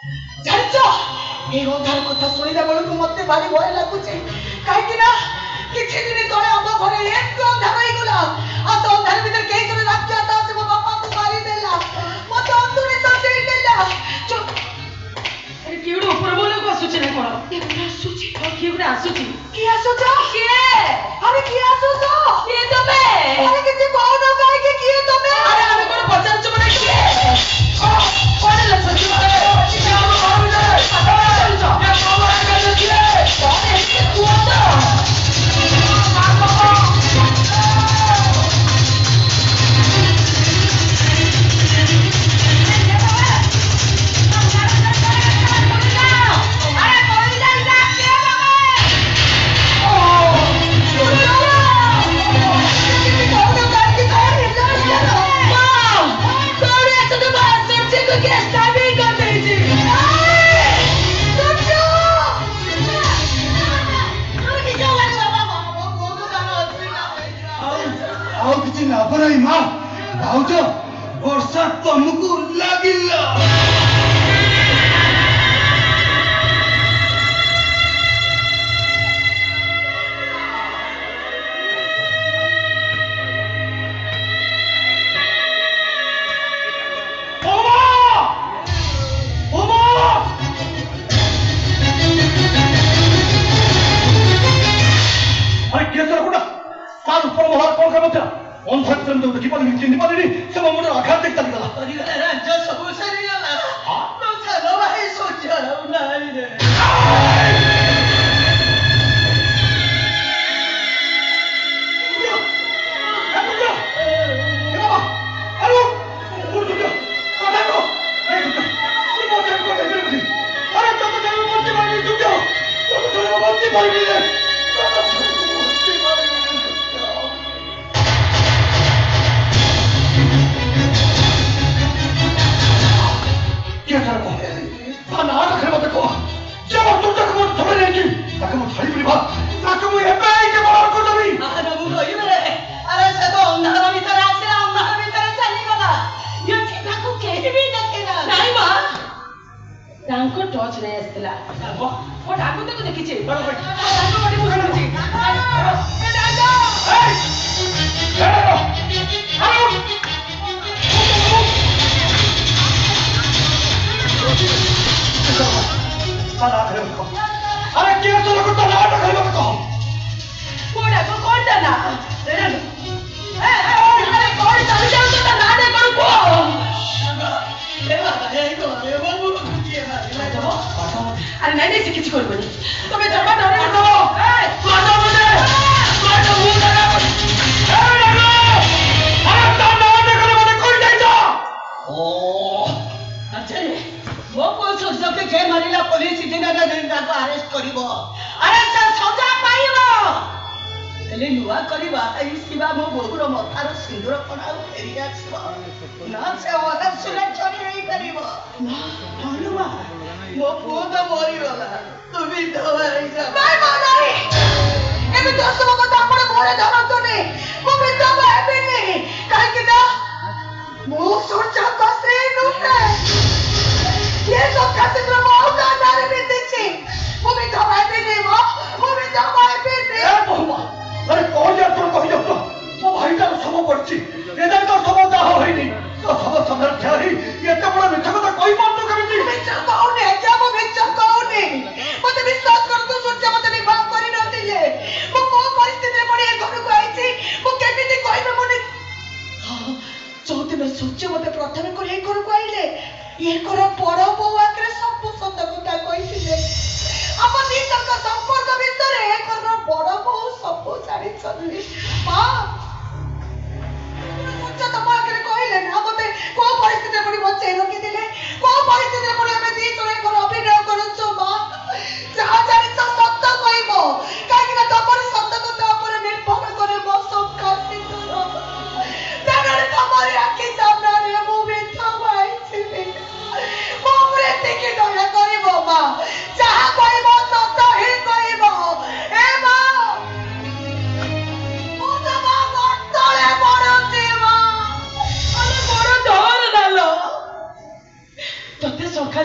ଜାଣିଛ এই ଅନ୍ଧାର କଥା ଶୁଣିଲା ବେଳକୁ ମତେ ଭାରି ଭୟ ଲାଗୁଛି କାହିଁକି ନା କିଛି ଦିନ ତଳେ ଆମ ଘରେ ଏତେ ଅନ୍ଧାର ହେଇଗଲା ଆଉ ତ ଅନ୍ଧାର ଭିତରେ କେହି ଜଣେ ରାକ୍ଷସ ଆସି ମୋ ବାପାକୁ ମାରିଦେଲା ମତେ ଅନ୍ତୁଳି ସଜେଇଦେଲା କିଏ ଗୋଟେ ଉପର ବୋଲକୁ ଆସୁଛି ନା କଣ କିଏ ଆସୁଛି କିଏ ଗୋଟେ ଆସୁଛି କିଏ ଆସୁଛ କିଏ ଆରେ କିଏ ଆସୁଛ କିଏ ତମେ ଆରେ କିଛି କହୁନ କାହିଁକି କିଏ ତମେ ଆରେ ଆମେ କଣ ପଚାରୁଛୁ ମାନେ କିଏ କଣ ହେଲା ସଚ୍ଚି भाउज वर्षा तुमको लगिला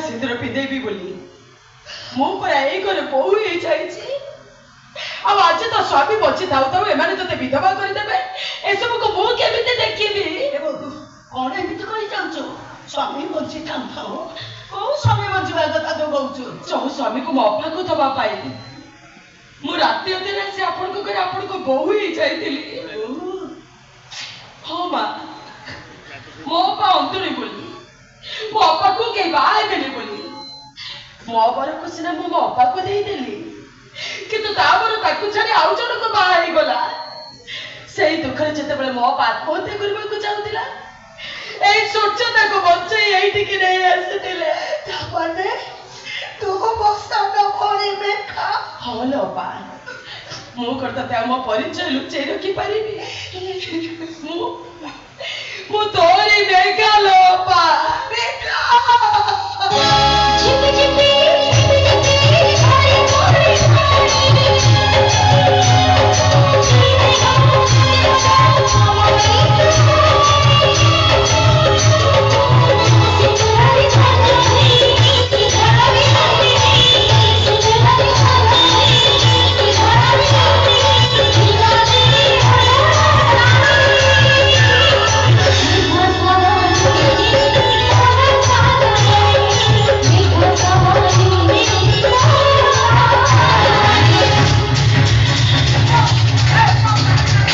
सिंदूर पिंधेबी बोली मु परा ए घर बहु हो जाइछि आज तो स्वामी बची थाउ थाउ एमाने तते विधवा कर देबे ए सब को मु केमिते देखिबी ए बबू कोन एमिते कहि जाउछो स्वामी बची थाउ को स्वामी बचिबा कथा तो कहउछो जो स्वामी को मफा को दबा पाई मु राति अधेरे से आपन को करे आपन को बहु ही जाइतिली हो मा मो पा अंतरी बोली मो अपा को के बाय बेली बोली मो बर को सिना मो अपा को देई देली किंतु ताबर ताकू छाड़ी आउ जण को बाय गला सेही दुखरे जते बेले मो अपा आत्महत्या करबा को चाहुतिला ए सोचता को बच्चे एठी कि नहीं आसतिले तापने तो बस्ता न खोली में खा हलो बा मु करता ते मो परिचय लुचै रखी परिबी मु तोरी बेगा लो बा बेगा